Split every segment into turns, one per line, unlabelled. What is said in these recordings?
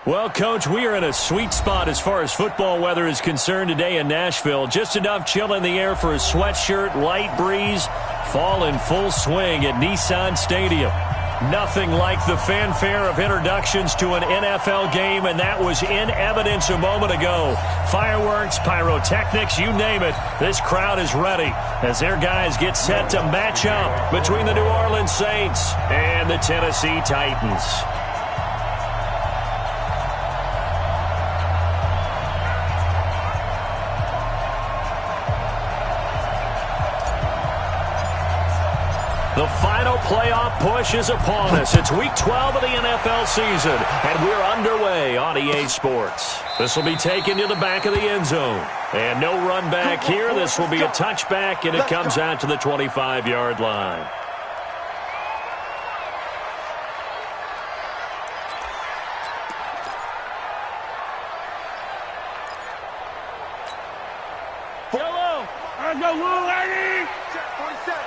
Well, Coach, we are in a sweet spot as far as football weather is concerned today in Nashville. Just enough chill in the air for a sweatshirt, light breeze, fall in full swing at Nissan Stadium. Nothing like the fanfare of introductions to an NFL game, and that was in evidence a moment ago. Fireworks, pyrotechnics, you name it. This crowd is ready as their guys get set to match up between the New Orleans Saints and the Tennessee Titans. The final playoff push is upon us. It's Week 12 of the NFL season, and we're underway on EA Sports. This will be taken to the back of the end zone. And no run back here. This will be a touchback, and it comes out to the 25-yard line.
Yellow! Let's go, Will, lady!
Check 47.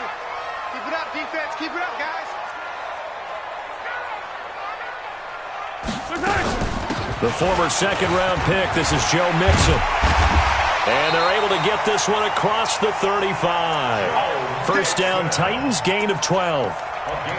Keep it up, defense. Keep it up, guys.
The former second-round pick, this is Joe Mixon. And they're able to get this one across the 35. First down, Titans, gain of 12.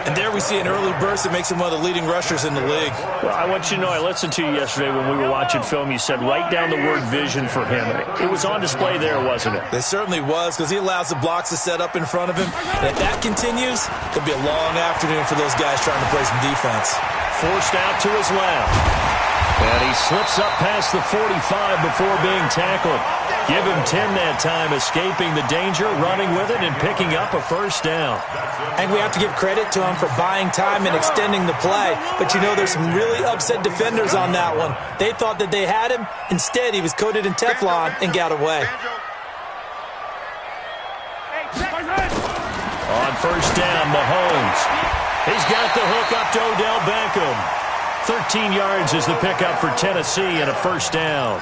And there we see an early burst that makes him one of the leading rushers in the league.
Well, I want you to know, I listened to you yesterday when we were watching film. You said write down the word vision for him. It was on display there, wasn't it?
It certainly was, because he allows the blocks to set up in front of him. And if that continues, it'll be a long afternoon for those guys trying to play some defense.
Forced out to his left. And he slips up past the 45 before being tackled. Give him 10 that time, escaping the danger, running with it, and picking up a first down.
And we have to give credit to him for buying time and extending the play. But, you know, there's some really upset defenders on that one. They thought that they had him. Instead, he was coated in Teflon and got away.
On first down, Mahomes. He's got the hook up to Odell Beckham. 13 yards is the pickup for Tennessee and a first down.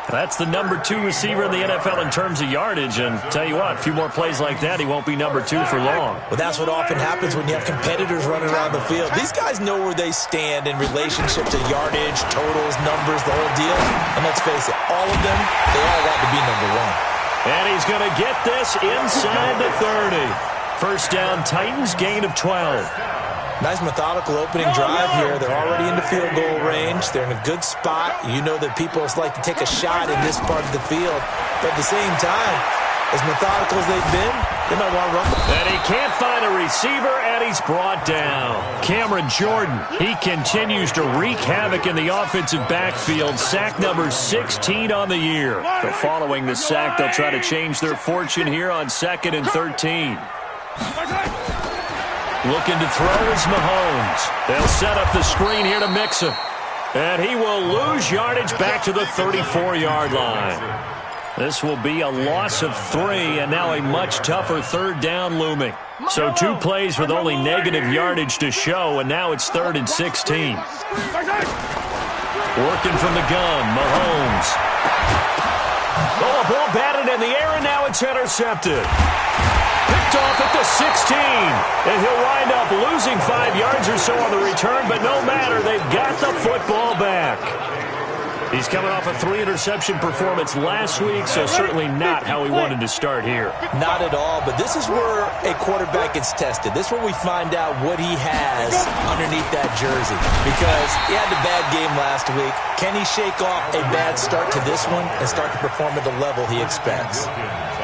That's the number 2 receiver in the NFL in terms of yardage. And tell you what, a few more plays like that, he won't be number 2 for long.
Well, that's what often happens when you have competitors running around the field. These guys know where they stand in relationship to yardage, totals, numbers, the whole deal. And let's face it, all of them, they all want to be number 1.
And he's going to get this inside the 30. First down, Titans, gain of 12.
Nice methodical opening drive here. They're already into field goal range. They're in a good spot. You know that people like to take a shot in this part of the field. But at the same time, as methodical as they've been, they might want to run.
And he can't find a receiver, and he's brought down. Cameron Jordan, he continues to wreak havoc in the offensive backfield. Sack number 16 on the year. But following the sack, they'll try to change their fortune here on 2nd and 13. Looking to throw is Mahomes. They'll set up the screen here to Mixon. And he will lose yardage back to the 34-yard line. This will be a loss of 3, and now a much tougher third down looming. So 2 plays with only negative yardage to show, and now it's 3rd and 16. Working from the gun, Mahomes. Oh, a ball batted in the air, and now it's intercepted. Picked off at the 16, and he'll wind up losing 5 yards or so on the return, but no matter, they've got the football back. He's coming off a 3-interception performance last week, so certainly not how he wanted to start here.
Not at all, but this is where a quarterback gets tested. This is where we find out what he has underneath that jersey, because he had a bad game last week. Can he shake off a bad start to this one and start to perform at the level he expects?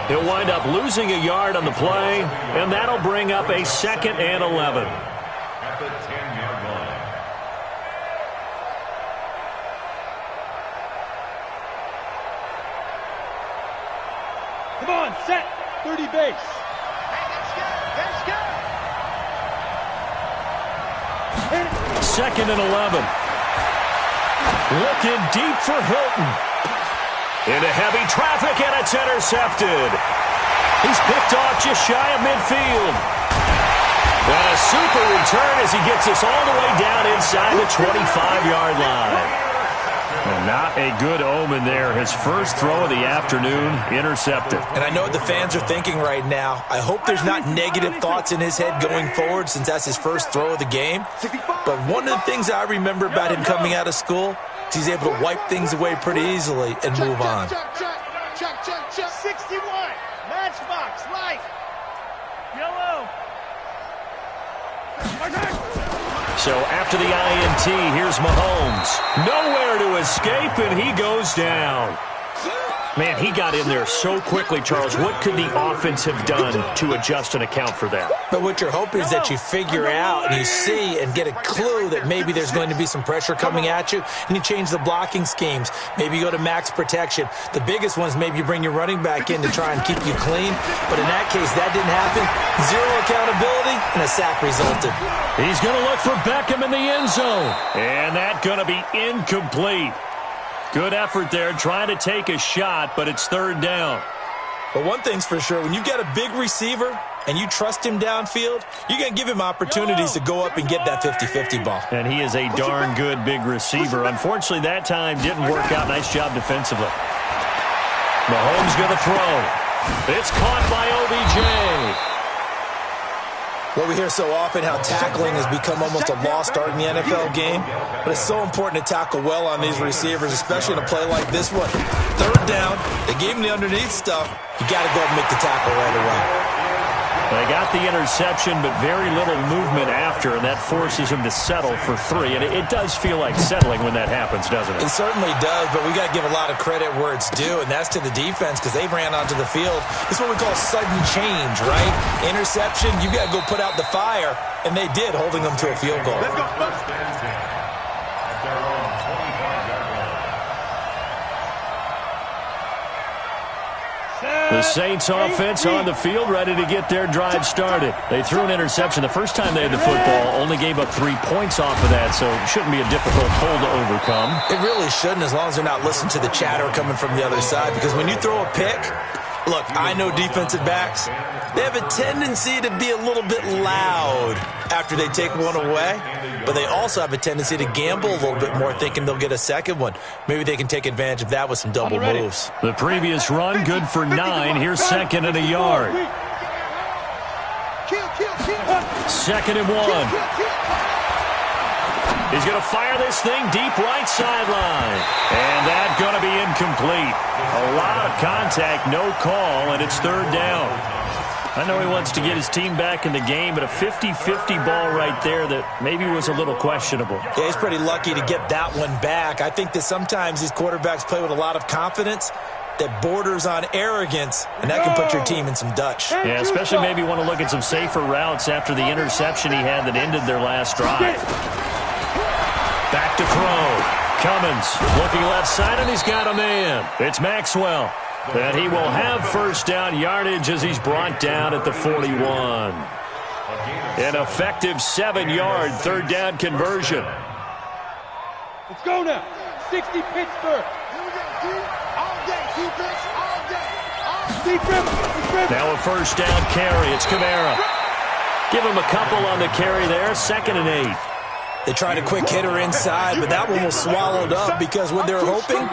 He'll wind up losing a yard on the play, and that'll bring up a 2nd and 11.
At the 10-yard line.
Come on, set. 30 base.
Hey, that's good. That's good.
2nd and 11. Looking deep for Hilton. Into heavy traffic, and it's intercepted. He's picked off just shy of midfield. And a super return as he gets us all the way down inside the 25-yard line. And not a good omen there. His first throw of the afternoon intercepted.
And I know what the fans are thinking right now. I hope there's not negative thoughts in his head going forward since that's his first throw of the game. But one of the things I remember about him coming out of school, He's able to wipe things away pretty easily and move on.
Check. 61. Matchbox. Light.
Yellow.
So after the INT, here's Mahomes. Nowhere to escape, and he goes down. Man, he got in there so quickly, Charles. What could the offense have done to adjust and account for that?
But what you're hoping is that you figure out and you see and get a clue that maybe there's going to be some pressure coming at you, and you change the blocking schemes. Maybe you go to max protection. The biggest one is maybe you bring your running back in to try and keep you clean. But in that case, that didn't happen. Zero accountability, and a sack resulted.
He's going to look for Beckham in the end zone. And that's going to be incomplete. Good effort there, trying to take a shot, but it's third down.
But one thing's for sure, when you've got a big receiver and you trust him downfield, you're going to give him opportunities to go up and get that 50-50 ball.
And he is a darn good big receiver. Unfortunately, that time didn't work out. Nice job defensively. Mahomes going to throw. It's caught by OBJ.
Well, we hear so often how tackling has become almost a lost art in the NFL game, but it's so important to tackle well on these receivers, especially in a play like this one. Third down, they gave him the underneath stuff. You got to go and make the tackle right away.
They got the interception, but very little movement after, and that forces him to settle for 3. And it does feel like settling when that happens, doesn't it?
It certainly does, but we got to give a lot of credit where it's due, and that's to the defense because they ran onto the field. This is what we call sudden change, right? Interception, you got to go put out the fire, and they did, holding them to a field goal.
Let's go.
The Saints offense on the field, ready to get their drive started. They threw an interception the first time they had the football, only gave up 3 points off of that, so it shouldn't be a difficult hole to overcome.
It really shouldn't, as long as they're not listening to the chatter coming from the other side, because when you throw a pick, look, I know defensive backs, they have a tendency to be a little bit loud after they take one away, but they also have a tendency to gamble a little bit more, thinking they'll get a second one. Maybe they can take advantage of that with some double moves.
The previous run, good for 9. Here's second and a yard. Second and 1. He's going to fire this thing deep right sideline. And that's going to be incomplete. A lot of contact, no call, and it's third down. I know he wants to get his team back in the game, but a 50-50 ball right there that maybe was a little questionable.
Yeah, he's pretty lucky to get that one back. I think that sometimes these quarterbacks play with a lot of confidence that borders on arrogance, and that can put your team in some Dutch.
Yeah, especially maybe want to look at some safer routes after the interception he had that ended their last drive. Back to throw. Cummins looking left side, and he's got a man. It's Maxwell. And he will have first down yardage as he's brought down at the 41. An effective 7-yard third down conversion.
Let's go now. 60 Pittsburgh.
All day, defense. All day. Defense.
Now a first down carry. It's Kamara. Give him a couple on the carry there. 2nd and 8.
They tried a quick hitter inside, but that one was swallowed up because what they're hoping,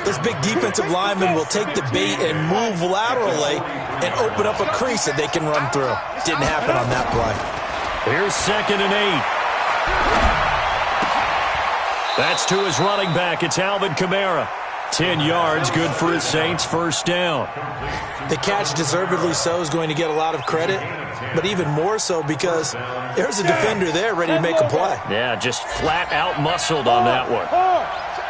this big defensive lineman will take the bait and move laterally and open up a crease that they can run through. Didn't happen on that play.
Here's 2nd and 8. That's to his running back. It's Alvin Kamara. 10 yards, good for his Saints, first down.
The catch, deservedly so, is going to get a lot of credit, but even more so because there's a defender there ready to make a play.
Yeah, just flat out muscled on that one.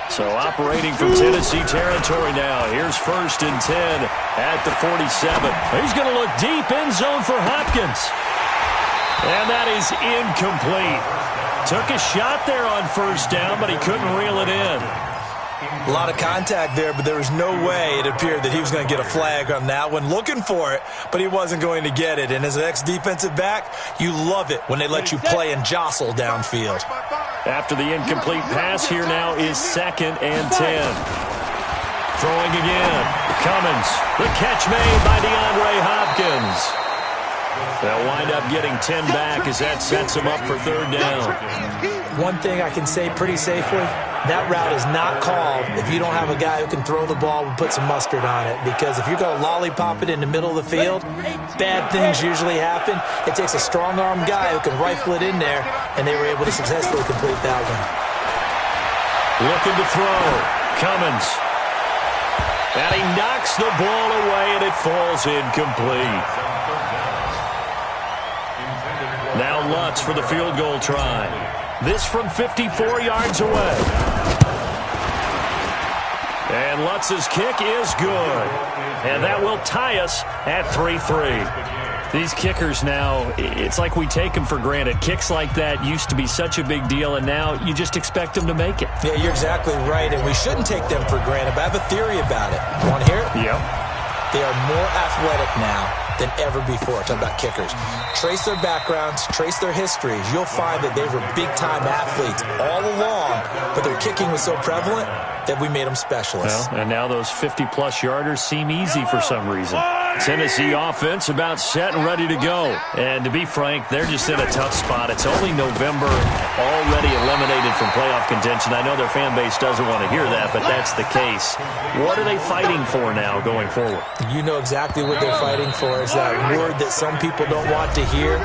So operating from Tennessee territory now. Here's 1st and 10 at the 47. He's going to look deep, end zone for Hopkins. And that is incomplete. Took a shot there on first down, but he couldn't reel it in.
A lot of contact there, but there was no way it appeared that he was going to get a flag on that one. Looking for it, but he wasn't going to get it. And as an ex-defensive back, you love it when they let you play and jostle downfield.
After the incomplete pass, here now is 2nd and 10. Throwing again. Cummins. The catch made by DeAndre Hopkins. They'll wind up getting 10 back as that sets them up for third down.
One thing I can say pretty safely, that route is not called if you don't have a guy who can throw the ball and put some mustard on it. Because if you're going to lollipop it in the middle of the field, bad things usually happen. It takes a strong-arm guy who can rifle it in there, and they were able to successfully complete that one.
Looking to throw. Cummins. And he knocks the ball away, and it falls incomplete. Now Lutz for the field goal try. This from 54 yards away. And Lutz's kick is good. And that will tie us at 3-3. These kickers now, it's like we take them for granted. Kicks like that used to be such a big deal, and now you just expect them to make it.
Yeah, you're exactly right, and we shouldn't take them for granted, but I have a theory about it. Want to hear it?
Yep.
They are more athletic now than ever before. Talking about kickers. Trace their backgrounds, trace their histories. You'll find that they were big-time athletes all along, but their kicking was so prevalent that we made them specialists.
Well, and now those 50-plus yarders seem easy for some reason. Tennessee offense about set and ready to go. And to be frank, they're just in a tough spot. It's only November, already eliminated from playoff contention. I know their fan base doesn't want to hear that, but that's the case. What are they fighting for now going forward?
You know exactly what they're fighting for. Is that word that some people don't want to hear,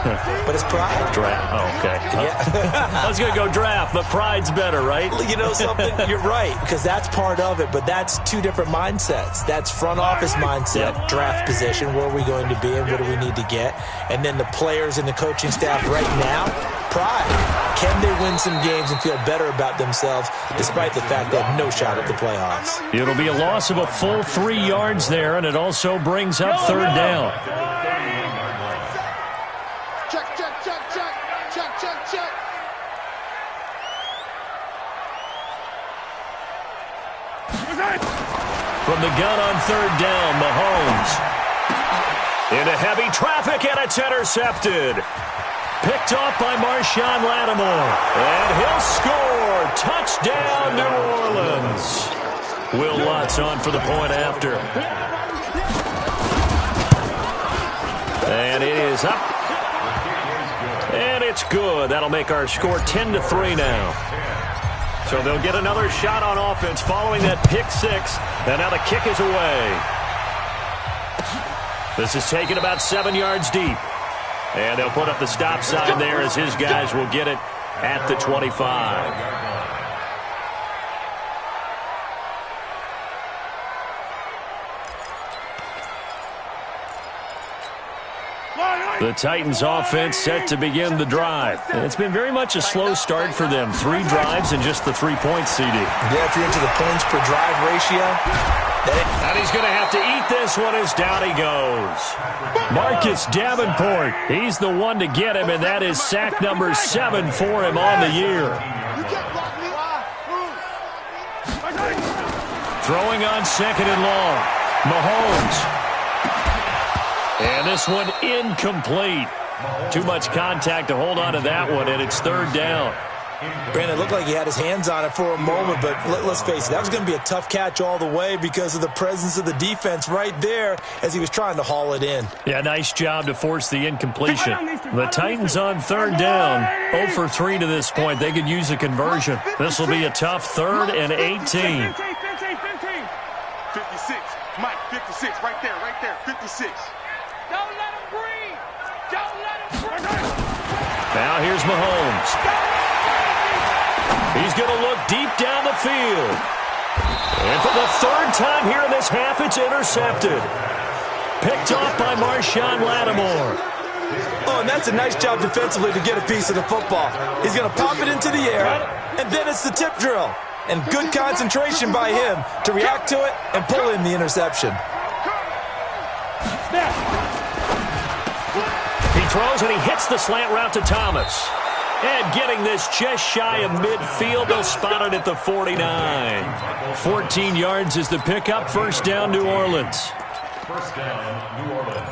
but it's pride.
Draft. Oh, okay.
Yeah.
I was going to go draft, but pride's better, right?
You know something? You're right, because that's part of it, but that's two different mindsets. That's front office mindset, draft position. Where are we going to be and what do we need to get? And then the players and the coaching staff right now, pride. Can they win some games and feel better about themselves despite the fact they have no shot at the playoffs?
It'll be a loss of a full 3 yards there, and it also brings up third down.
Check, check, check, check, check, check, check.
From the gun on third down, Mahomes. Into heavy traffic, and it's intercepted. Picked off by Marshawn Lattimore. And he'll score. Touchdown, New Orleans. Will Lutz on for the point after. And it is up. And it's good. That'll make our score 10-3 now. So they'll get another shot on offense following that pick six. And now the kick is away. This is taken about 7 yards deep. And they'll put up the stop sign there as his guys will get it at the 25. The Titans offense set to begin the drive. And it's been very much a slow start for them. 3 drives and just the 3 points, CD.
Yeah, if you're into the points per drive ratio.
And he's going to have to eat this one as down he goes. Marcus Davenport, he's the one to get him, and that is sack number 7 for him on the year. Throwing on second and long. Mahomes. And this one incomplete. Too much contact to hold on to that one, and it's third down.
Brandon, it looked like he had his hands on it for a moment, but let's face it, that was going to be a tough catch all the way because of the presence of the defense right there as he was trying to haul it in.
Yeah, nice job to force the incompletion. The Titans on third down, 0 for 3 to this point. They could use a conversion. This will be a tough 3rd and 18.
56. Mike, 56, right there, 56. Don't let him breathe. Don't let him breathe.
Now here's Mahomes. He's going to look deep down the field. And for the 3rd time here in this half, it's intercepted. Picked off by Marshawn Lattimore.
Oh, and that's a nice job defensively to get a piece of the football. He's going to pop it into the air, and then it's the tip drill. And good concentration by him to react to it and pull in the interception.
He throws, and he hits the slant route to Thomas. And getting this just shy of midfield, they'll spot it at the 49. 14 yards is the pickup. First down, New Orleans.
First down, New Orleans.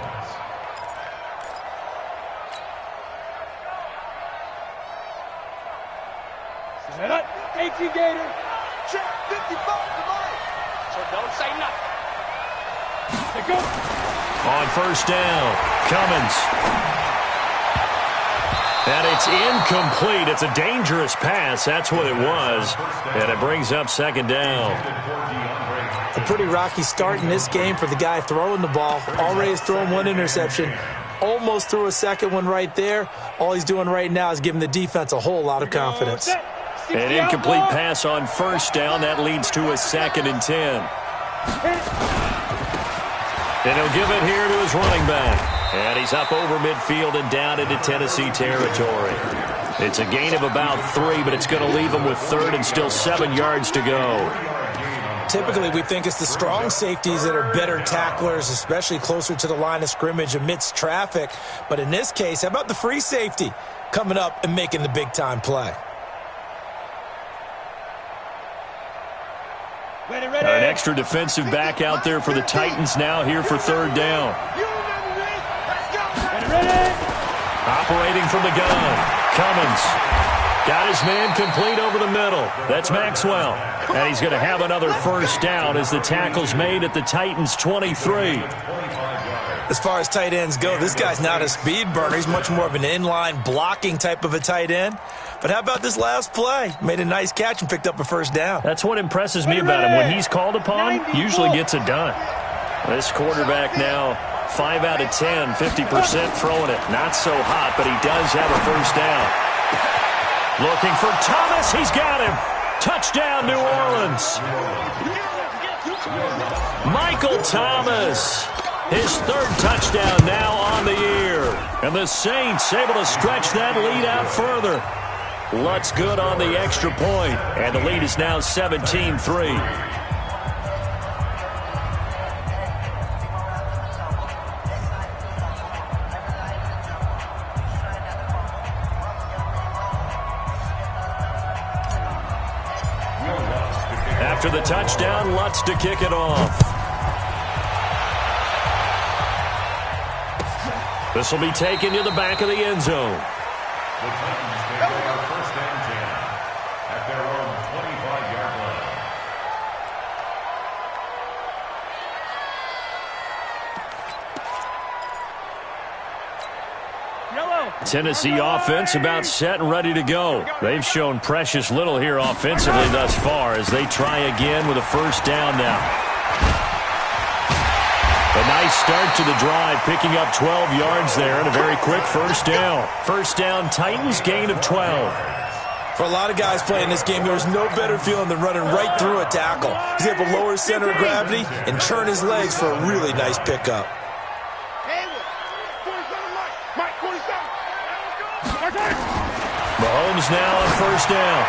Set up. 18 Gator.
Check 55 tonight. So don't say nothing.
They go.
On first down, Cummins. And it's incomplete. It's a dangerous pass. That's what it was. And it brings up second down.
A pretty rocky start in this game for the guy throwing the ball. Already has thrown 1 interception. Almost threw a second one right there. All he's doing right now is giving the defense a whole lot of confidence.
An incomplete pass on first down. That leads to a 2nd and 10. And he'll give it here to his running back. And he's up over midfield and down into Tennessee territory. It's a gain of about 3, but it's going to leave him with 3rd and still 7 yards to go.
Typically, we think it's the strong safeties that are better tacklers, especially closer to the line of scrimmage amidst traffic. But in this case, how about the free safety coming up and making the big-time play?
An extra defensive back out there for the Titans now here for 3rd down. Operating from the gun. Cummins got his man complete over the middle. That's Maxwell. And he's going to have another first down as the tackle's made at the Titans' 23.
As far as tight ends go, this guy's not a speed burner. He's much more of an inline blocking type of a tight end. But how about this last play? Made a nice catch and picked up a first down.
That's what impresses me about him. When he's called upon, usually gets it done. This quarterback now 5 out of 10, 50% throwing it. Not so hot, but he does have a first down. Looking for Thomas. He's got him. Touchdown, New Orleans. Michael Thomas. His 3rd touchdown now on the year. And the Saints able to stretch that lead out further. Lutz good on the extra point. And the lead is now 17-3. After the touchdown, Lutz to kick it off. This will be taken to the back of the end zone.
The Titans take over 1st and 10 at their own 25-yard line.
Tennessee offense about set and ready to go. They've shown precious little here offensively thus far as they try again with a first down now. A nice start to the drive, picking up 12 yards there and a very quick first down. First down, Titans, gain of 12.
For a lot of guys playing this game, there's no better feeling than running right through a tackle. He's able to lower his center of gravity and turn his legs for a really nice pickup.
Mahomes now on first down.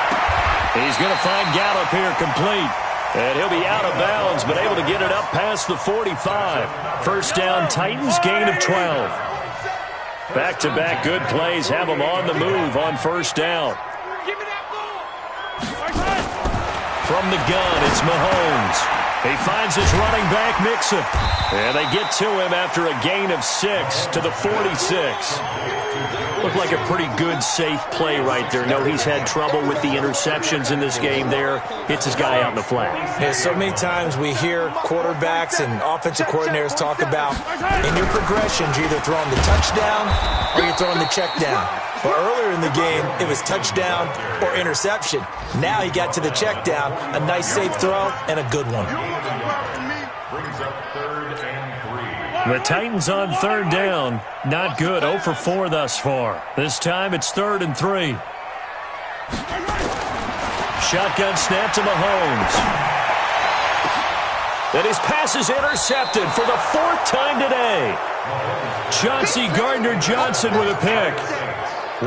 He's going to find Gallup here complete. And he'll be out of bounds, but able to get it up past the 45. First down, Titans, gain of 12. Back-to-back good plays have them on the move on first down. From the gun, it's Mahomes. He finds his running back, Mixon. And they get to him after a gain of 6 to the 46. Looked like a pretty good, safe play right there. No, he's had trouble with the interceptions in this game there. Hits his guy out in the flat.
Yeah, so many times we hear quarterbacks and offensive coordinators talk about in your progressions, you're either throwing the touchdown or you're throwing the check down. But earlier in the game, it was touchdown or interception. Now he got to the check down, a nice safe throw, and a good one.
Brings up 3rd and 3.
The Titans on 3rd down. Not good. 0 for 4 thus far. This time it's 3rd and 3. Shotgun snap to Mahomes. And his pass is intercepted for the 4th time today. Chauncey Gardner-Johnson with a pick.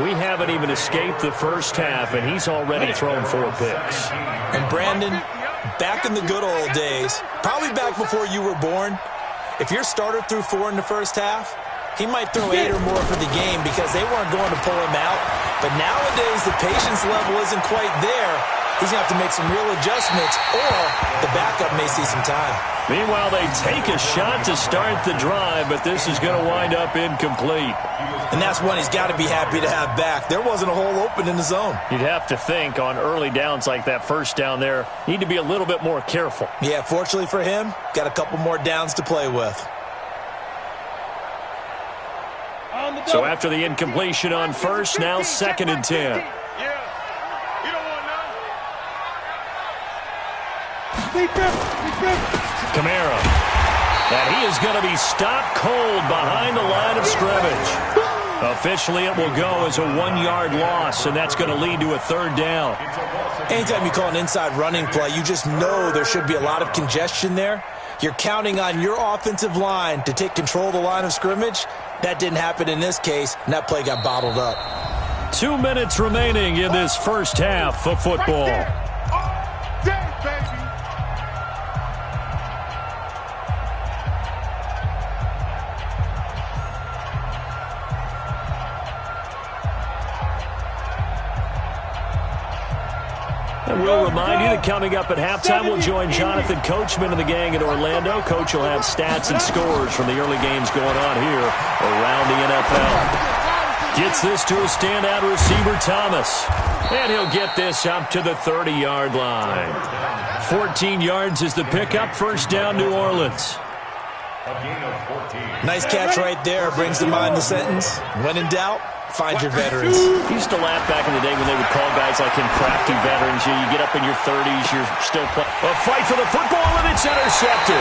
We haven't even escaped the first half, and he's already thrown 4 picks.
And Brandon, back in the good old days, probably back before you were born, if your starter threw 4 in the first half, he might throw 8 or more for the game because they weren't going to pull him out. But nowadays, the patience level isn't quite there. He's going to have to make some real adjustments, or the backup may see some time.
Meanwhile, they take a shot to start the drive, but this is going to wind up incomplete.
And that's one he's got to be happy to have back. There wasn't a hole open in the zone.
You'd have to think on early downs like that first down there, need to be a little bit more careful.
Yeah, fortunately for him, got a couple more downs to play with.
So after the incompletion on first, now 2nd and 10. Kamara. And he is going to be stopped cold behind the line of scrimmage. Officially, it will go as a 1-yard loss, and that's going to lead to a 3rd down.
Anytime you call an inside running play, you just know there should be a lot of congestion there. You're counting on your offensive line to take control of the line of scrimmage. That didn't happen in this case, and that play got bottled up.
2 minutes remaining in this first half of football. And we'll remind you that coming up at halftime, we'll join Jonathan Coachman and the gang in Orlando. Coach will have stats and scores from the early games going on here around the NFL. Gets this to a standout receiver, Thomas. And he'll get this up to the 30-yard line. 14 yards is the pickup. First down, New Orleans.
Nice catch right there. Brings to mind the sentence, when in doubt, find your veterans.
Used to laugh back in the day when they would call guys like him crafty veterans. You get up in your 30s, you're still playing. A fight for the football, and it's intercepted.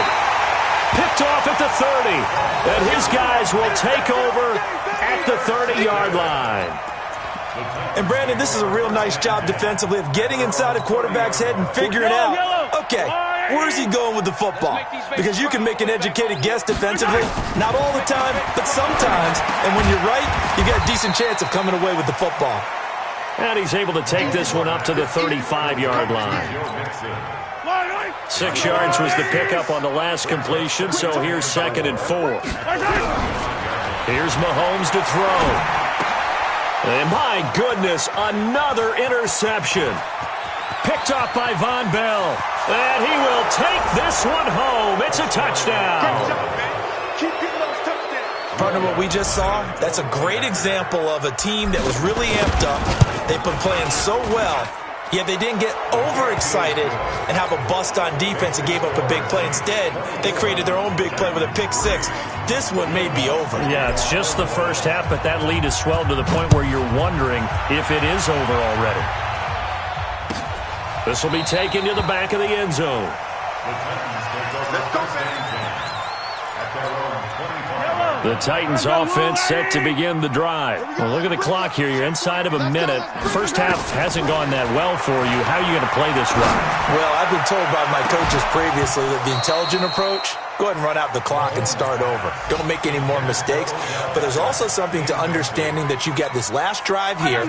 Picked off at the 30. And his guys will take over at the 30-yard line.
And, Brandon, this is a real nice job defensively of getting inside a quarterback's head and figuring out, okay, where's he going with the football? Because you can make an educated guess defensively. Not all the time, but sometimes. And when you're right, you got a decent chance of coming away with the football.
And he's able to take this one up to the 35-yard line. 6 yards was the pickup on the last completion, so here's 2nd and 4. Here's Mahomes to throw. And my goodness, another interception. Picked off by Von Bell. And he will take this one home. It's a touchdown.
Partner, what we just saw, that's a great example of a team that was really amped up. They've been playing so well, yet they didn't get overexcited and have a bust on defense and gave up a big play. Instead, they created their own big play with a pick 6. This one may be over.
Yeah, it's just the first half, but that lead has swelled to the point where you're wondering if it is over already. This will be taken to the back of the end zone. The Titans offense set to begin the drive. Well, look at the clock here. You're inside of a minute. First half hasn't gone that well for you. How are you going to play this run?
Well, I've been told by my coaches previously that the intelligent approach, go ahead and run out the clock and start over. Don't make any more mistakes. But there's also something to understanding that you get this last drive here.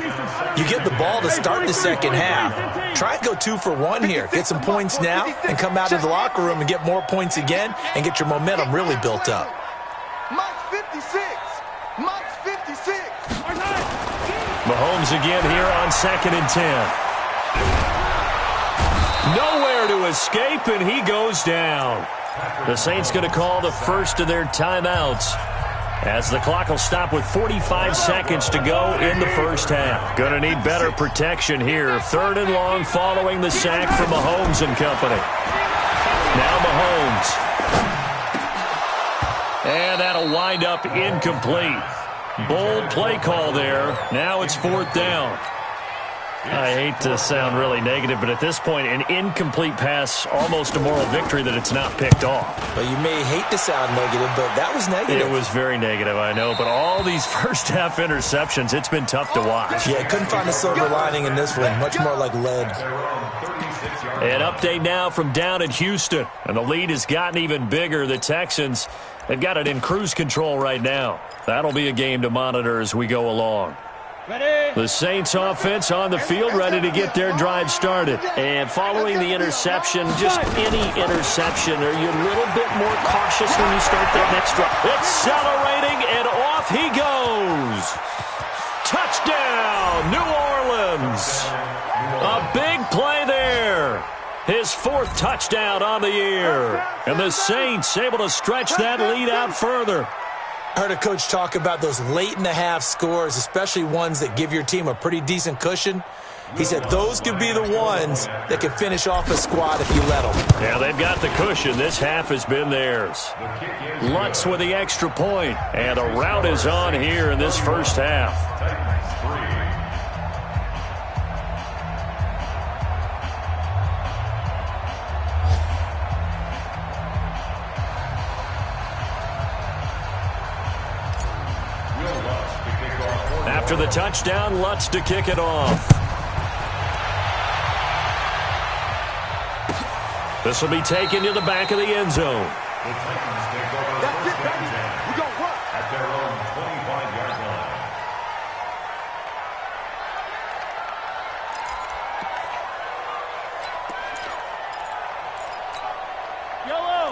You get the ball to start the second half. Try and go 2 for 1 here. Get some points now and come out of the locker room and get more points again and get your momentum really built up.
Mike's 56. Mike's 56.
Mahomes again here on 2nd and 10. Nowhere to escape, and he goes down. The Saints going to call the first of their timeouts as the clock will stop with 45 seconds to go in the first half. Going to need better protection here. 3rd and long following the sack from Mahomes and company. Now Mahomes. And that'll wind up incomplete. Bold play call there. Now it's 4th down. I hate to sound really negative, but at this point, an incomplete pass, almost a moral victory that it's not picked off.
Well, you may hate to sound negative, but that was negative.
It was very negative, I know. But all these first-half interceptions, it's been tough to watch.
Yeah, couldn't find a silver lining in this one. Much more like lead.
An update now from down in Houston. And the lead has gotten even bigger. The Texans, they've got it in cruise control right now. That'll be a game to monitor as we go along. The Saints offense on the field, ready to get their drive started. And following the interception, just any interception, are you a little bit more cautious when you start that next drive? Accelerating, and off he goes. Touchdown, New Orleans. A big play there. His 4th touchdown on the year. And the Saints able to stretch that lead out further.
I heard a coach talk about those late-in-the-half scores, especially ones that give your team a pretty decent cushion. He said those could be the ones that can finish off a squad if you let them.
Yeah, they've got the cushion. This half has been theirs. Lutz with the extra point. And the route is on here in this first half. After the touchdown, Lutz to kick it off. This will be taken to the back of the end zone.
The Titans take over first and 10 at their own 25-yard line.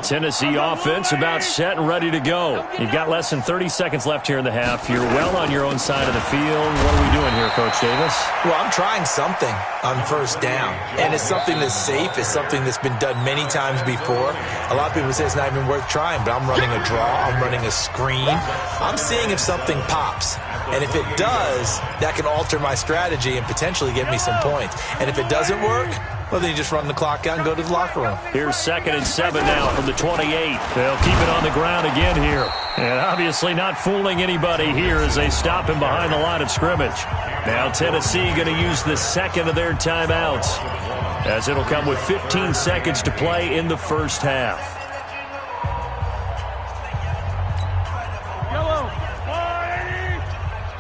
Tennessee offense about set and ready to go. You've got less than 30 seconds left here in the half. You're well on your own side of the field. What are we doing here, Coach Davis?
Well, I'm trying something on first down, and it's something that's safe. It's something that's been done many times before. A lot of people say it's not even worth trying, but I'm running a draw. I'm running a screen. I'm seeing if something pops, and if it does, that can alter my strategy and potentially get me some points. And if it doesn't work, well, then you just run the clock out and go to the locker room.
Here's 2nd and 7 now from the 28. They'll keep it on the ground again here. And obviously not fooling anybody here as they stop him behind the line of scrimmage. Now Tennessee going to use the second of their timeouts, as it'll come with 15 seconds to play in the first half.
Yellow.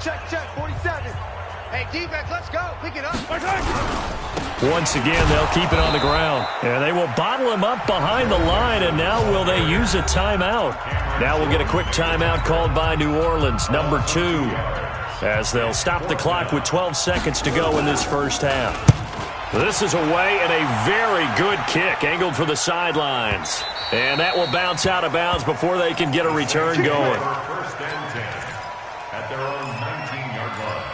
Check, 47. Hey, defense, let's go. Pick it up.
Once again, they'll keep it on the ground. And they will bottle him up behind the line, and now will they use a timeout? Now we'll get a quick timeout called by New Orleans, number 2, as they'll stop the clock with 12 seconds to go in this first half. This is away and a very good kick, angled for the sidelines. And that will bounce out of bounds before they can get a return going.
First and 10 at their own 19-yard line.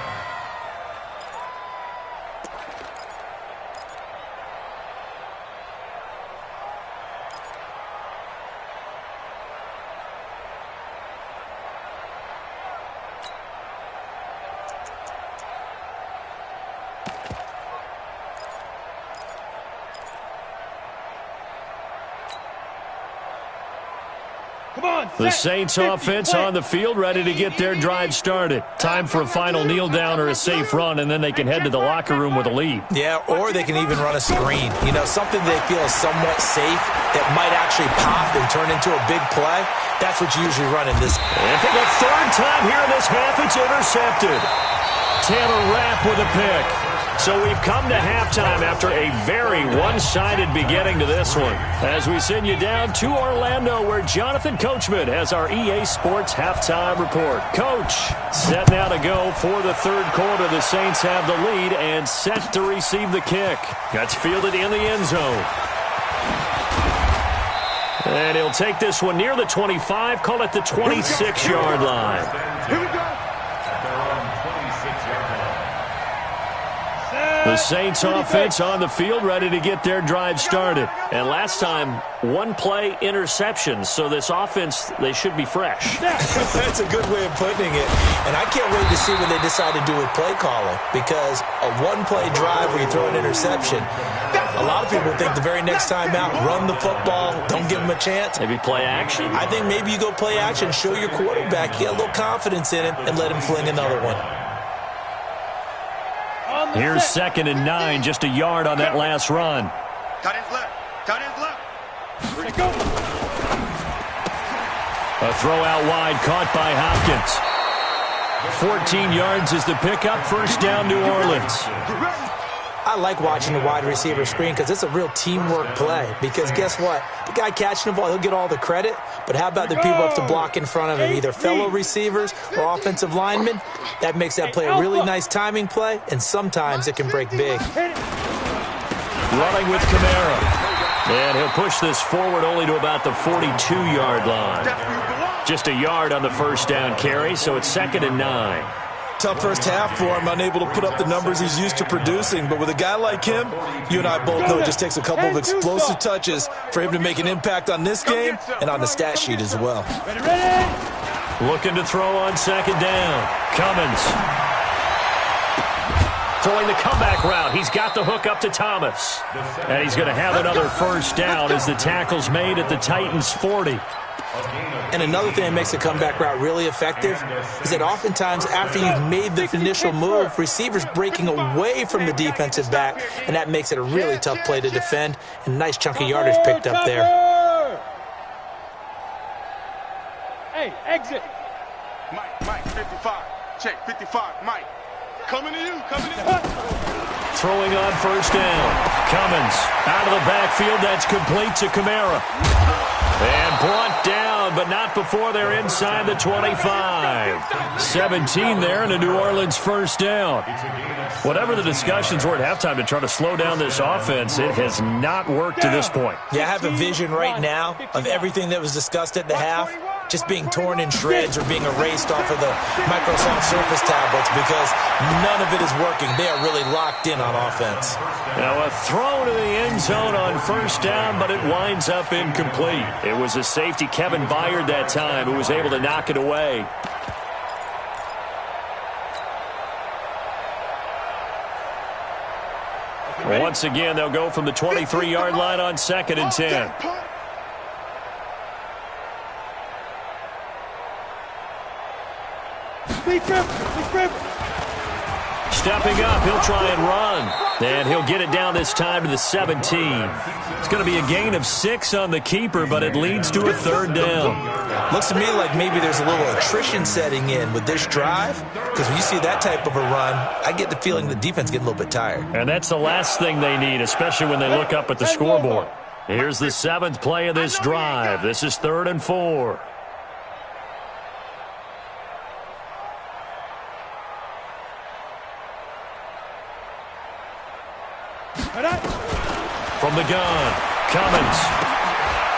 The Saints offense on the field, ready to get their drive started. Time for a final kneel down or a safe run, and then they can head to the locker room with a lead.
Yeah, or they can even run a screen. You know, something they feel is somewhat safe that might actually pop and turn into a big play. That's what you usually run in this.
And for the third time here in this half, it's intercepted. Taylor Rapp with a pick. So we've come to halftime after a very one-sided beginning to this one, as we send you down to Orlando, where Jonathan Coachman has our EA Sports halftime report. Coach, set now to go for the third quarter. The Saints have the lead and set to receive the kick. That's fielded in the end zone. And he'll take this one near the 25, call it the 26-yard line.
Here we go.
The Saints offense on the field, ready to get their drive started. And last time, one play interception. So this offense, they should be fresh.
That's a good way of putting it. And I can't wait to see what they decide to do with play calling, because a one-play drive where you throw an interception, a lot of people think the very next time out, run the football, don't give them a chance.
Maybe play action?
I think maybe you go play action, show your quarterback, get a little confidence in him, and let him fling another one.
Here's 2nd and 9, just a yard on that last run.
Tight end's left. Tight end's left.
A throw out wide, caught by Hopkins. 14 yards is the pickup, first down New Orleans.
I like watching the wide receiver screen because it's a real teamwork play. Because guess what? The guy catching the ball, he'll get all the credit. But how about the people up to block in front of him, either fellow receivers or offensive linemen? That makes that play a really nice timing play, and sometimes it can break big.
Running with Kamara. And he'll push this forward only to about the 42-yard line. Just a yard on the first down carry, so it's 2nd and 9.
Tough first half for him, unable to put up the numbers he's used to producing. But with a guy like him, you and I both know it just takes a couple of explosive touches for him to make an impact on this game and on the stat sheet as well.
Looking to throw on 2nd down. Cummins. Throwing the comeback route. He's got the hook up to Thomas. And he's going to have another first down as the tackle's made at the Titans' 40.
And another thing that makes the comeback route really effective is that oftentimes after you've made the initial move, receivers breaking away from the defensive back, and that makes it a really tough play to defend. And a nice chunk of yardage picked up there.
Hey, exit.
Mike, 55. check, 55, Mike. Coming to you, coming to you.
Throwing on first down. Cummins out of the backfield. That's complete to Kamara. And brought down, but not before they're inside the 25. 17 there and a New Orleans first down. Whatever the discussions were at halftime to try to slow down this offense, it has not worked to this point.
Yeah, I have a vision right now of everything that was discussed at the half just being torn in shreds or being erased off of the Microsoft Surface tablets because none of it is working. They are really locked in on offense.
Now a throw to the end zone on first down, but it winds up incomplete. It was a safety, Kevin Byard, that time, who was able to knock it away. Once again, they'll go from the 23-yard line on 2nd and 10. Stepping up, he'll try and run. And he'll get it down this time to the 17. It's going to be a gain of 6 on the keeper, but it leads to a 3rd down.
Looks to me like maybe there's a little attrition setting in with this drive, because when you see that type of a run, I get the feeling the defense getting a little bit tired.
And that's the last thing they need, especially when they look up at the scoreboard. Here's the 7th play of this drive. This is 3rd and 4. From the gun, Cummins.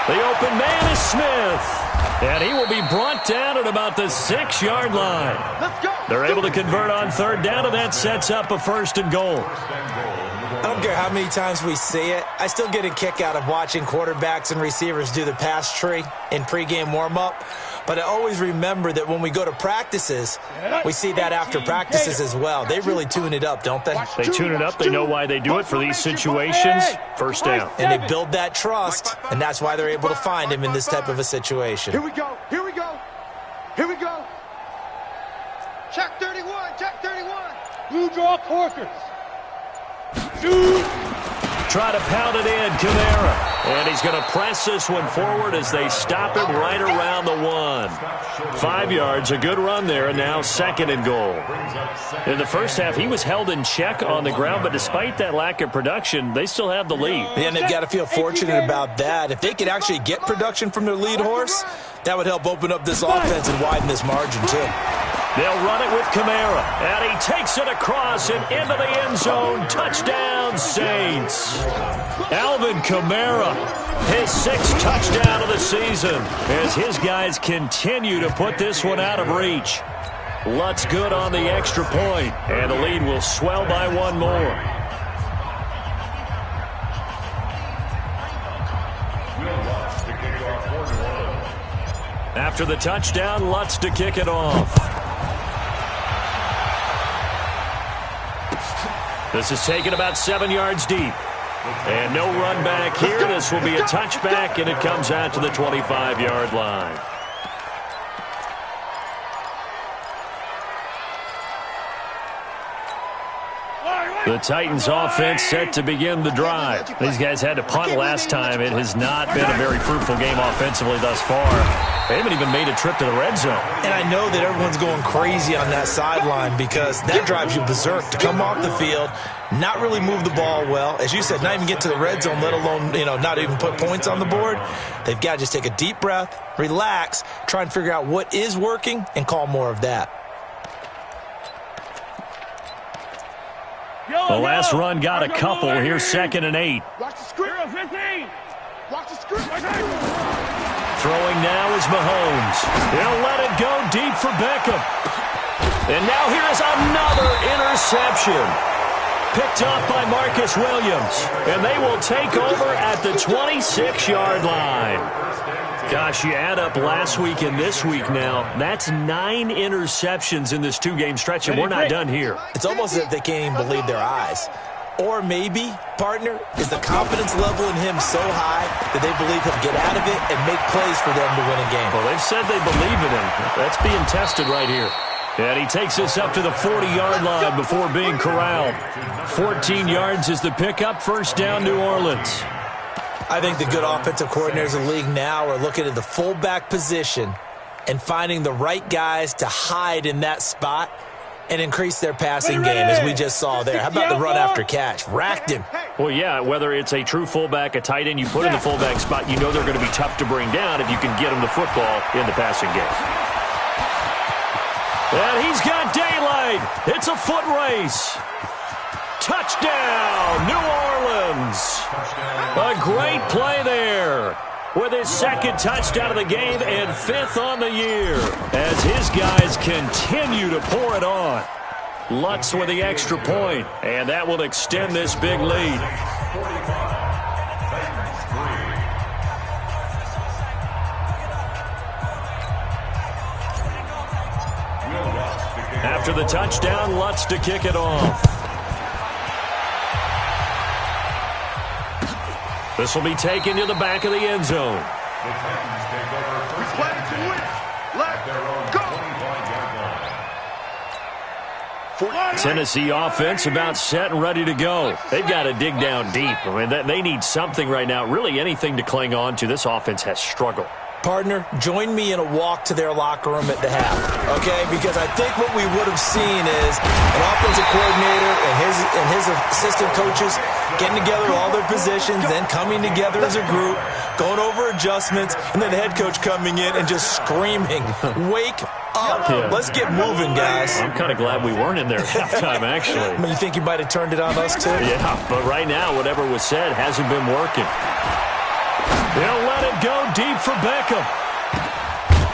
The open man is Smith. And he will be brought down at about the 6-yard line. They're able to convert on 3rd down, and that sets up a 1st and goal.
I don't care how many times we see it. I still get a kick out of watching quarterbacks and receivers do the pass tree in pregame warm-up. But I always remember that when we go to practices, we see that after practices as well. They really tune it up, don't they?
They tune it up. They know why they do it for these situations. First down.
And they build that trust, and that's why they're able to find him in this type of a situation.
Here we go, here we go, here we go. Check 31, check 31.
Blue draw Corkers.
Try to pound it in, Kamara. And he's going to press this one forward as they stop him right around the 1. 5 yards, a good run there, and now 2nd and goal. In the first half, he was held in check on the ground, but despite that lack of production, they still have the lead.
And they've got to feel fortunate about that. If they could actually get production from their lead horse, that would help open up this offense and widen this margin, too.
They'll run it with Kamara, and he takes it across and into the end zone. Touchdown, Saints. Alvin Kamara, his 6th touchdown of the season, as his guys continue to put this one out of reach. Lutz good on the extra point, and the lead will swell by 1 more. After the touchdown, Lutz to kick it off. This is taken about 7 yards deep. And no run back here. This will be a touchback, and it comes out to the 25-yard line. The Titans offense set to begin the drive. These guys had to punt last time. It has not been a very fruitful game offensively thus far. They haven't even made a trip to the red zone. And I know that everyone's going crazy on that sideline because that drives you berserk to come off the field, not really move the ball well. As you said, not even get to the red zone, let alone, not even put points on the board. They've got to just take a deep breath, relax, try and figure out what is working, and call more of that. The last run got a couple. Here's 2nd and 8.
Watch the script. 15. Watch the script.
Throwing now is Mahomes. He'll let it go deep for Beckham. And now here is another interception. Picked up by Marcus Williams. And they will take over at the 26-yard line. Gosh, you add up last week and this week now, that's 9 interceptions in this 2-game stretch, and we're not done here.
It's almost as if they can't even believe their eyes. Or maybe, partner, is the confidence level in him so high that they believe he'll get out of it and make plays for them to win a game.
Well, they've said they believe in him. That's being tested right here. And he takes us up to the 40-yard line before being corralled. 14 yards is the pickup. First down, New Orleans.
I think the good offensive coordinators in the league now are looking at the fullback position and finding the right guys to hide in that spot and increase their passing game, as we just saw there. How about the run after catch? Racked him.
Well, yeah, whether it's a true fullback, a tight end you put in the fullback spot, you know they're going to be tough to bring down if you can get them the football in the passing game. And he's got daylight. It's a foot race. Touchdown, New Orleans. A great play there with his second touchdown of the game and 5th on the year as his guys continue to pour it on. Lutz with the extra point, and that will extend this big lead. After the touchdown, Lutz to kick it off. This will be taken to the back of the end zone. Tennessee offense about set and ready to go. They've got to dig down deep. I mean, they need something right now, really anything to cling on to. This offense has struggled.
Partner, join me in a walk to their locker room at the half, okay? Because I think what we would have seen is an offensive coordinator and his assistant coaches getting together all their positions, then coming together as a group, going over adjustments, and then the head coach coming in and just screaming, "Wake up. Yeah. Let's get moving, guys."
I'm kind of glad we weren't in there at halftime, actually.
I mean, you think you might have turned it on us, too?
Yeah, but right now, whatever was said hasn't been working. They'll let it go deep for Beckham.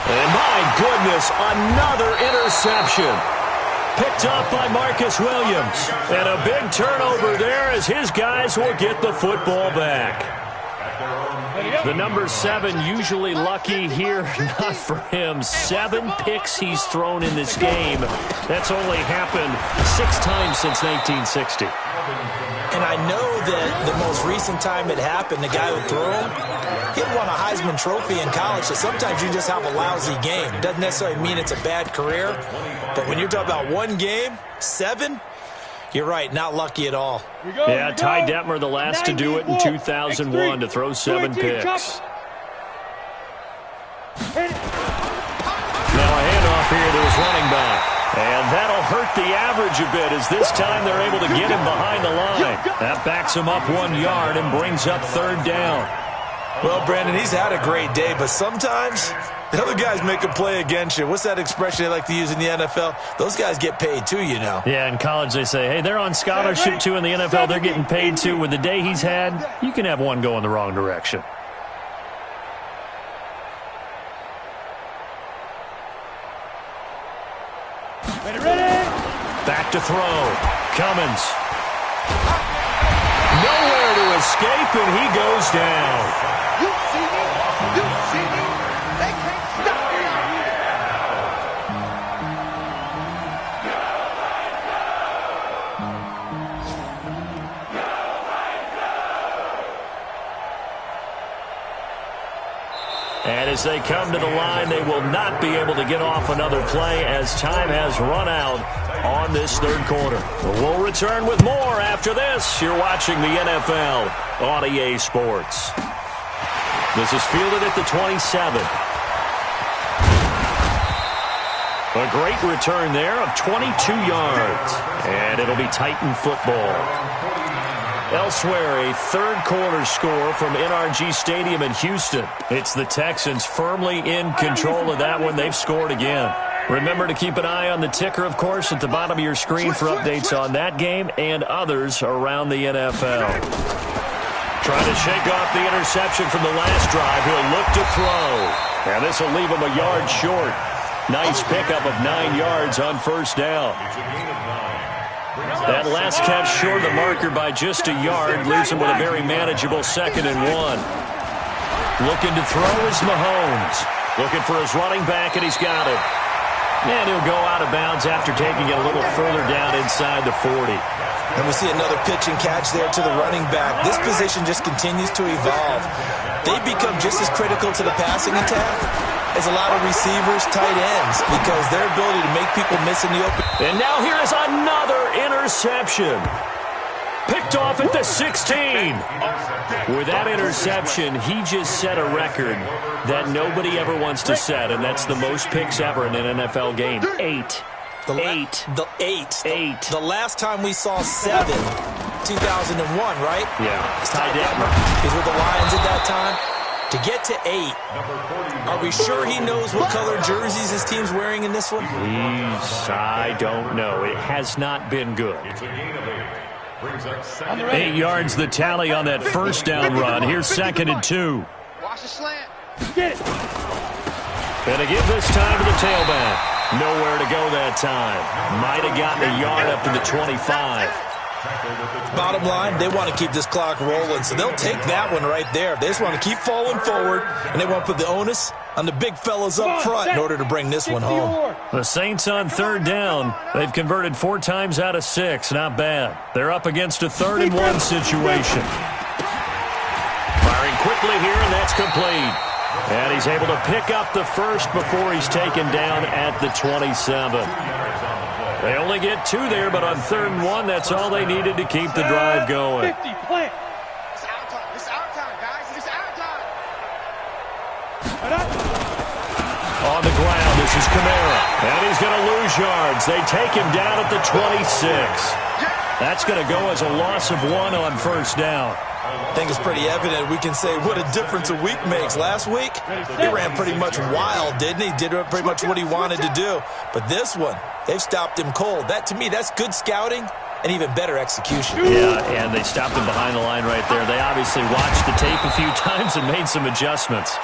And my goodness, another interception. Picked up by Marcus Williams. And a big turnover there as his guys will get the football back. The number 7 usually lucky here, not for him. 7 picks he's thrown in this game. That's only happened 6 times since 1960.
And I know that the most recent time it happened, the guy who threw him, he had won a Heisman Trophy in college, so sometimes you just have a lousy game. Doesn't necessarily mean it's a bad career, but when you're talking about one game, 7, you're right, not lucky at all.
Yeah, Ty Detmer, the last to do it in 2001, to throw 7 picks. Now a handoff here to his running back. And that'll hurt the average a bit as this time they're able to get him behind the line. That backs him up 1 yard and brings up 3rd down.
Well, Brandon, he's had a great day, but sometimes the other guys make a play against you. What's that expression they like to use in the NFL? Those guys get paid too, you know.
Yeah, in college they say, hey, they're on scholarship too. In the NFL, they're getting paid too. With the day he's had, you can have one go in the wrong direction. Back to throw. Cummins. Nowhere to escape, and he goes down.
You see me? You see me? They can't stop me out here.
And as they come to the line, they will not be able to get off another play as time has run out on this 3rd quarter. We'll return with more after this. You're watching the NFL on EA Sports. This is fielded at the 27. A great return there of 22 yards. And it'll be Titan football. Elsewhere, a 3rd quarter score from NRG Stadium in Houston. It's the Texans firmly in control of that one. They've scored again. Remember to keep an eye on the ticker, of course, at the bottom of your screen for updates on that game and others around the NFL. Trying to shake off the interception from the last drive. He'll look to throw. And this will leave him a yard short. Nice pickup of 9 yards on 1st down. That last catch short of the marker by just a yard leaves him with a very manageable 2nd and 1. Looking to throw is Mahomes. Looking for his running back, and he's got it. And he'll go out of bounds after taking it a little further down inside the 40.
And we see another pitch and catch there to the running back. This position just continues to evolve. They become just as critical to the passing attack as a lot of receivers, tight ends, because their ability to make people miss in the open.
And now here is another interception. Picked off at the 16. With that interception, he just set a record that nobody ever wants to set, and that's the most picks ever in an NFL game, 8. Eight.
The last time we saw 7, 2001, right?
Yeah.
Ty Detmer. He's with the Lions at that time. To get to 8, are we sure he knows what color jerseys his team's wearing in this one?
I don't know. It has not been good.
It's a gain of 8. Brings up second.
8 yards the tally on that first down run. Here's 2nd and 2.
Watch the slant.
Get it.
And again this time to the tailback. Nowhere to go that time. Might have gotten a yard up to the 25.
Bottom line, they want to keep this clock rolling, so they'll take that one right there. They just want to keep falling forward, and they want to put the onus on the big fellas up front in order to bring this one home.
The Saints on 3rd down. They've converted 4 times out of 6. Not bad. They're up against a 3rd and 1 situation. Firing quickly here, and that's complete. And he's able to pick up the first before he's taken down at the 27. They only get 2 there, but on 3rd and 1, that's all they needed to keep the drive going.
50, plant.
It's our time. It's our time, guys. It's our time.
On the ground, this is Kamara. And he's going to lose yards. They take him down at the 26. That's going to go as a loss of 1 on 1st down.
I think it's pretty evident. We can say what a difference a week makes. Last week, he ran pretty much wild, didn't he? Did pretty much what he wanted to do. But this one, they've stopped him cold. That, to me, that's good scouting and even better execution.
Yeah, and they stopped him behind the line right there. They obviously watched the tape a few times and made some adjustments.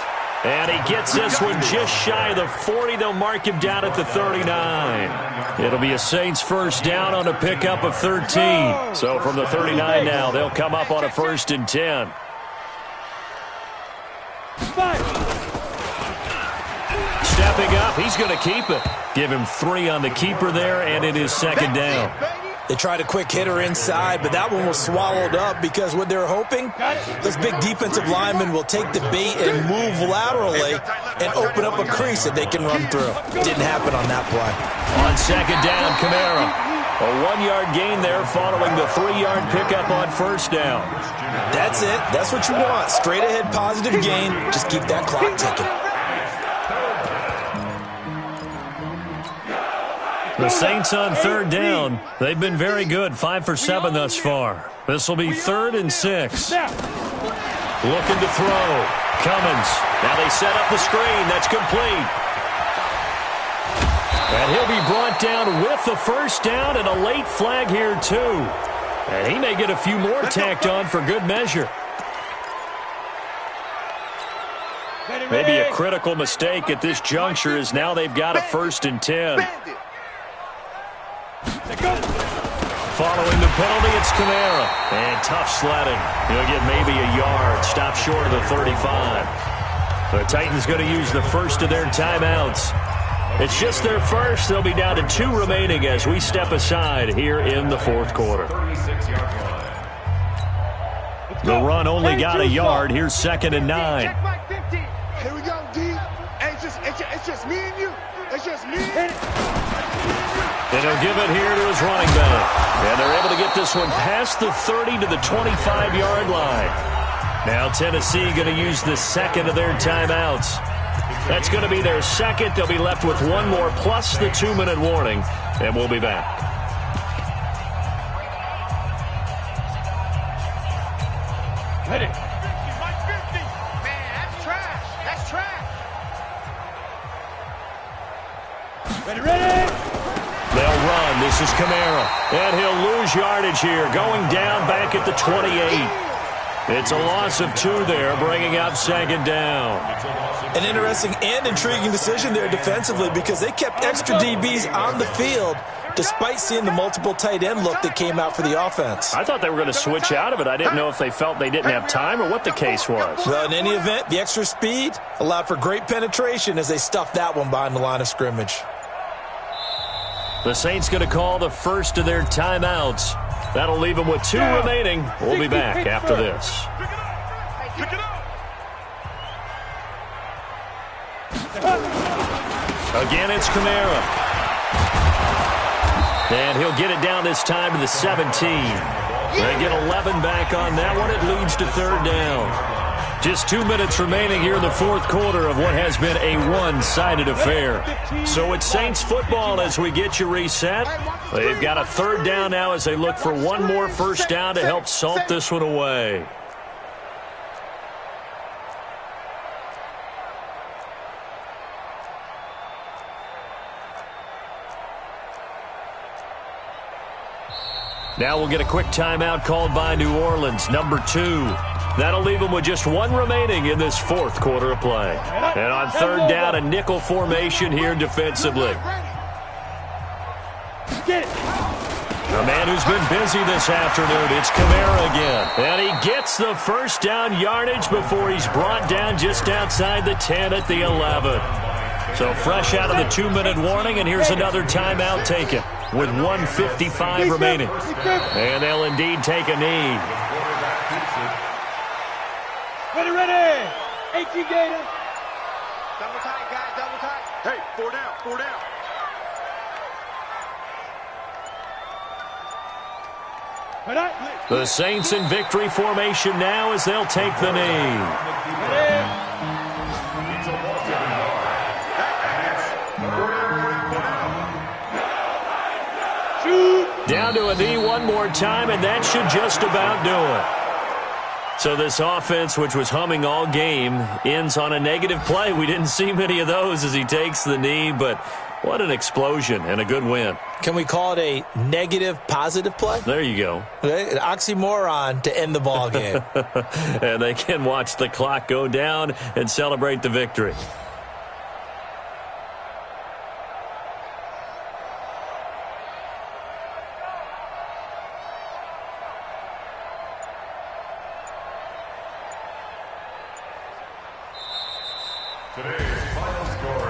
And he gets this one just shy of the 40. They'll mark him down at the 39. It'll be a Saints first down on a pickup of 13. So from the 39 now, they'll come up on a 1st and 10. Stepping up, he's going to keep it. Give him 3 on the keeper there, and it is 2nd down.
They tried a quick hitter inside, but that one was swallowed up because what they're hoping, those big defensive linemen will take the bait and move laterally and open up a crease that they can run through. Didn't happen on that play.
On 2nd down, Kamara. A 1-yard gain there following the 3-yard pickup on 1st down.
That's it. That's what you want. Straight ahead positive gain. Just keep that clock ticking.
The Saints on 3rd down. They've been very good, 5 for 7 thus far. This will be 3rd and 6. Looking to throw. Cummins. Now they set up the screen. That's complete. And he'll be brought down with the first down and a late flag here too. And he may get a few more tacked on for good measure. Maybe a critical mistake at this juncture is now they've got a 1st and 10. Following the penalty, it's Kamara. And tough sledding. He'll get maybe a yard. Stop short of the 35. The Titans going to use the first of their timeouts. It's just their first. They'll be down to 2 remaining as we step aside here in the 4th quarter. The run only got a yard. Here's 2nd and 9.
Here we go, D. It's just me and you. It's just me.
And he'll give it here to his running back. And they're able to get this one past the 30 to the 25-yard line. Now Tennessee going to use the 2nd of their timeouts. That's going to be their 2nd. They'll be left with 1 more plus the 2-minute warning. And we'll be back.
Ready.
Man, that's trash. That's trash.
Ready.
They'll run. This is Kamara. And he'll lose yardage here. Going down back at the 28. It's a loss of 2 there, bringing up 2nd down.
An interesting and intriguing decision there defensively because they kept extra DBs on the field despite seeing the multiple tight end look that came out for the offense.
I thought they were going to switch out of it. I didn't know if they felt they didn't have time or what the case was.
Well, in any event, the extra speed allowed for great penetration as they stuffed that one behind the line of scrimmage.
The Saints going to call the first of their timeouts. That'll leave them with 2 remaining. We'll be back after this. Again, it's Kamara. And he'll get it down this time to the 17. They get 11 back on that one. It leads to 3rd down. Just 2 minutes remaining here in the fourth quarter of what has been a one-sided affair. So it's Saints football as we get you reset. They've got a third down now as they look for one more first down to help salt this one away. Now we'll get a quick timeout called by New Orleans, number 2. That'll leave them with just one remaining in this fourth quarter of play. And on third down, a nickel formation here defensively. A man who's been busy this afternoon, it's Kamara again. And he gets the first down yardage before he's brought down just outside the 10 at the 11. So fresh out of the 2-minute warning, and here's another timeout taken with 1:55 remaining. And they'll indeed take a knee.
Ready. 18 Gator.
Double tight, guys, double tight. Hey, 4 down, 4 down.
The Saints in victory formation now as they'll take the knee. Down to a knee one more time, and that should just about do it. So this offense, which was humming all game, ends on a negative play. We didn't see many of those as he takes the knee, but what an explosion and a good win.
Can we call it a negative positive play?
There you go.
An oxymoron to end the ball game.
And they can watch the clock go down and celebrate the victory.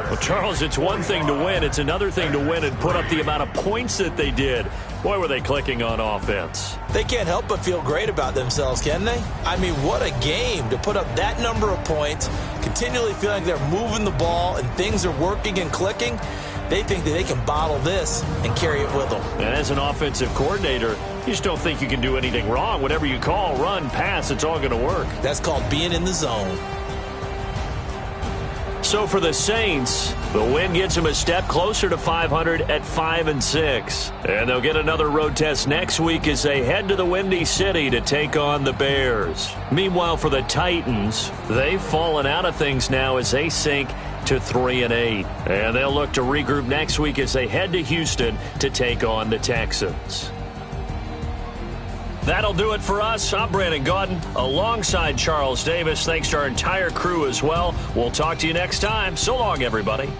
Well, Charles, it's one thing to win. It's another thing to win and put up the amount of points that they did. Boy, were they clicking on offense.
They can't help but feel great about themselves, can they? I mean, what a game to put up that number of points, continually feeling like they're moving the ball and things are working and clicking. They think that they can bottle this and carry it with them.
And as an offensive coordinator, you just don't think you can do anything wrong. Whatever you call, run, pass, it's all going to work.
That's called being in the zone.
So for the Saints, the win gets them a step closer to 500 at 5-6. And they'll get another road test next week as they head to the Windy City to take on the Bears. Meanwhile, for the Titans, they've fallen out of things now as they sink to 3-8. And they'll look to regroup next week as they head to Houston to take on the Texans. That'll do it for us. I'm Brandon Gaudin alongside Charles Davis. Thanks to our entire crew as well. We'll talk to you next time. So long, everybody.